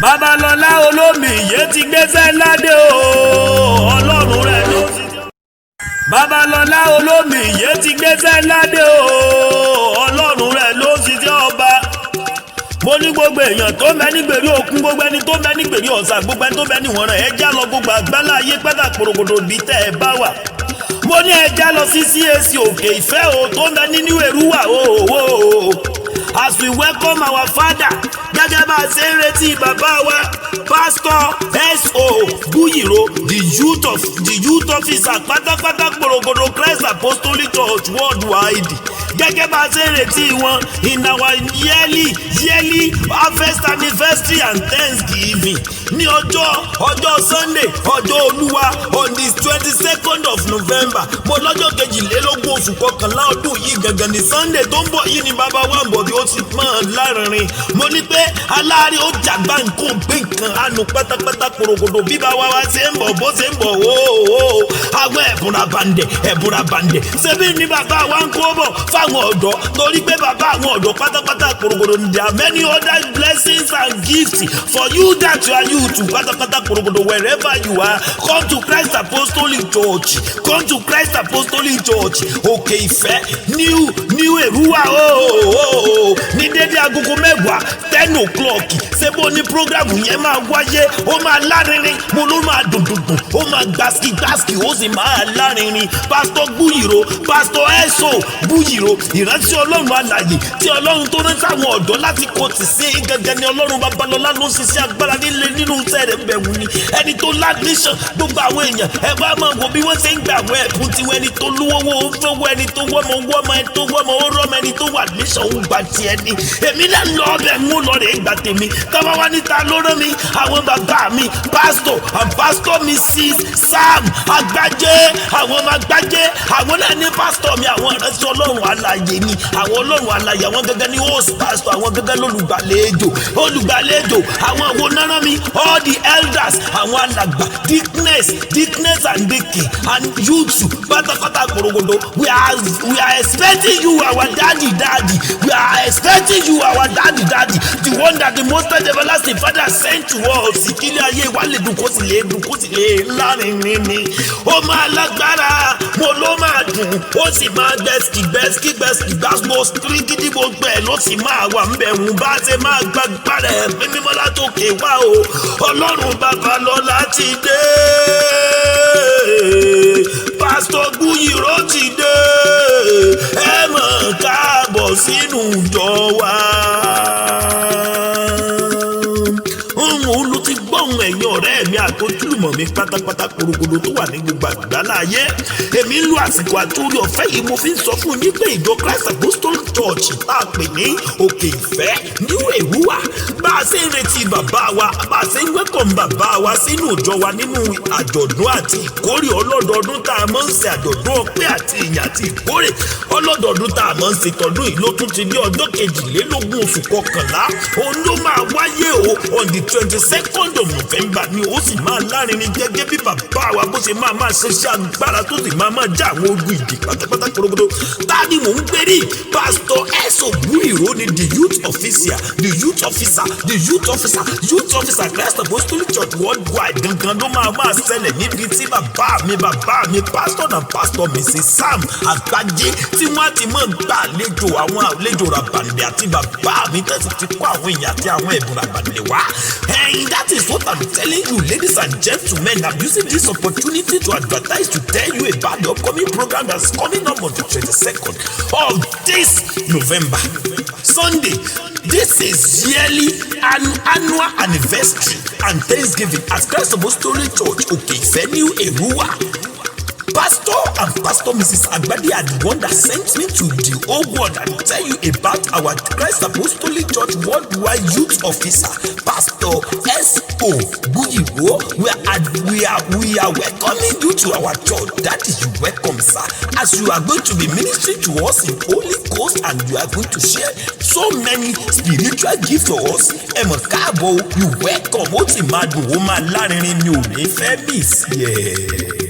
Babalọ́lá Olómiyè ti gbéṣẹ́ ládé o, Ọlọ́run rẹ̀ ló ti jẹ́. Babalọ́lá Olómiyè ti gbéṣẹ́ ládé o, Ọlọ́run rẹ̀ ló ti jẹ́ ọba. Mo ní gbogbo èèyàn tó mẹ́ ní gbèrí òkun, gbogbo ẹni tó mẹ́ ní gbèrí ọ̀sà, gbogbo ẹni tó mẹ́ ní wọ̀nrán, ẹ já lọ gbogbo àgbálá ayé pátá pòròkòtò bí tẹ́ ẹ bá wà. Mo ní ẹ já lọ sí CAC Òkè Ìfẹ́ o tó mẹ́ nínú Èrúwà o. As we welcome our father, gẹ́gẹ́ bá a ṣe ń retí bàbá wa Pastor S.O. Buyiro, the youth officer pátápátá pòròkòtò Christ Apostolic Church worldwide. Gẹ́gẹ́ bá a ṣe ń retí wọn in our yearly harvest anniversary and thanksgiving ní ọjọ́ Sunday ọjọ́ Olúwa on the 22nd of November. Mo lọ́jọ́ kejìlélógún oṣù kọkànlá ọdún yìí gangan ní Sunday tó ń bọ̀ yìí ni bàbá wa ń bọ̀ bí ó ti mọ̀ lárinrin. Mo ní pé aláàrí ó jàgbá nǹkan gbé nǹkan àánú pátápátá pòròkòtò bí bàbá wa ṣe ń bọ̀ bó ṣe ń bọ̀ o. Àwọn ẹ̀bùn rabandẹ̀ ṣebí ni bàbá wa ń kó bọ̀ fáwọn ọ̀dọ́ torí pé bàbá àwọn ọ̀dọ́ pátápátá pòròkòtò ní there are many other blessings and gifts for you that you are you to pátápátá pòròkòtò wherever you are. Come to Christ Apostolic Church, come to Christ Apostolic Church Òkè Ìfẹ́ new Èrúwà o. Ní dédé agogo 10 o'clock ṣé bó ní programu yẹn máa wáyé, ó máa lárinrin, mo ló máa dùn, ó máa gbásíkì ó sì máa lárinrin. Pastor Buyiro, Pastor S.O. Buyiro, ìrántí Ọlọ́run alààyè tí Ọlọ́run tó rántí àwọn ọ̀dọ́ láti kó tì sí gẹ́gẹ́ ni Ọlọ́run Babalọ́lá ló ń ṣiṣẹ́ agbára nínú iṣẹ́ rẹ̀ bẹ̀rù ni. Ẹni tó ládíṣàn gbogbo àwọn èèyàn ẹ bá máa wo bí wọ́n ṣe ń gbà àwọn ẹ̀bùn tiwọn. Ẹni tó lówó fowó, ẹni tó wọ́mọ ẹni tó wọ́mọ ó rọ́mọ, ẹni tó wà níṣàn ó gbà tiẹ̀ ni. Èmi náà lọ ọbẹ̀ ń lọ rẹ̀ gbà tèmi. Tọ́wọ́ wá níta ló rán mi àwọn bàbá mi Pastor and Pastor Mrs. Sam Agbájé, àwọn ọmọ Agbájé, àwọn náà ní Pastor mi, àwọn ìrántí Ọlọ́run alààyè ni. Àwọn Ọlọ́run alààyè àwọn gẹ́gẹ́ ní host pastor, àwọn gẹ́gẹ́ lólùgbàlejò àwọn àwọn náírà mi all the elders, àwọn alàgbà deaconess and deacon and youth pátápátá gbòrògbòdò. We are expecting you our daddy. We are expecting you our daddy, the one that the most everlasting Father sent to us. Ìkílẹ̀ ayé wa lè dùn kó sì lè lárinrin ni. Ó máa lágbára, mo ló máa dùn, ó sì máa gbẹ́sìkì gbàgbó kíríkìdí gbogbo ẹ̀ ló sì máa wà ń bẹ̀rù bá ṣe máa gbàgbára ẹ̀ mímọ́ látòkè wá o. Ọlọ́run Babalọ́lá ti dé, Pastor Buyiro ti dé, ẹ mọ̀ káàbọ̀ sínú ìjọ wa. Olú ti gbọ́hùn ẹ̀yin ọ̀rẹ́ mi àtọ́júlùmọ̀ mi pátápátá porogodo tó wà ní gbogbo àgbàlá ayé. Èmi ń lo àsìkò àtúrí ọ̀fẹ́ yìí mo fi ń sọ fún yín pé ìjọ Christ Apostolic Church tá a pè ní Òkè Ìfẹ́ ní Èrúwà bá a ṣe ń retí bàbá wa, bá a ṣe ń wẹ́kọ̀m bàbá wa sínú ìjọ wa nínú àjọ̀dún àti ìkórè ọlọ́dọọdún tá a máa ń ṣe àjọ̀dún ọpẹ́ àti ìyìn àti ìkórè ọlọ́dọọdún tá a máa ń ṣe tọdún yìí ló tún ti di ọjọ́ kejìlélógún oṣù kọkànlá. Òun ló máa wáyé o on the 22nd of November ni ó sì máa lárinrin gẹ́gẹ́ bí bàbá wa bó ṣe máa ṣiṣẹ́ agbára tó sì máa já àwọn ogun ìdè pátápátá korogodo. Ta ni mò ń gbérí? Pastor S.O. Buyiro ni the youth officer Christ Apostolic Church worldwide gangan ló máa ṣẹlẹ̀ níbi tí bàbá mi Pastor and Pastor Mrs. Sam Agbájé tí wọ́n ti máa gbà àlejò àwọn àlejò ràbàndẹ̀ àti bàbá mi tẹ̀sí ti kó àwọn èèyàn àti àwọn ẹ̀bùn ràbàndẹ̀ wá. And that is what I'm telling you, ladies and gentlemen. I'm using this opportunity to advertise, to tell you about the upcoming program that's coming up on the 22nd of this November, Sunday. This is yearly and annual anniversary and Thanksgiving at Christ Apostolic Church Òkè Ìfẹ́ ní Èrúwà. Pastor and Pastor Mrs. Agbadi are the one that sent me to the whole world and tell you about our Christ Apostolic Church worldwide youth officer, Pastor S.O. Buyiro. We are welcoming you to our church. That is, you welcome, sir. As you are going to be ministering to us in Holy Ghost and you are going to share so many spiritual gifts to us. You welcome. Ó ti máa dùn, ó máa lárinrin, mi ò ní fẹ́ miss. Yeah.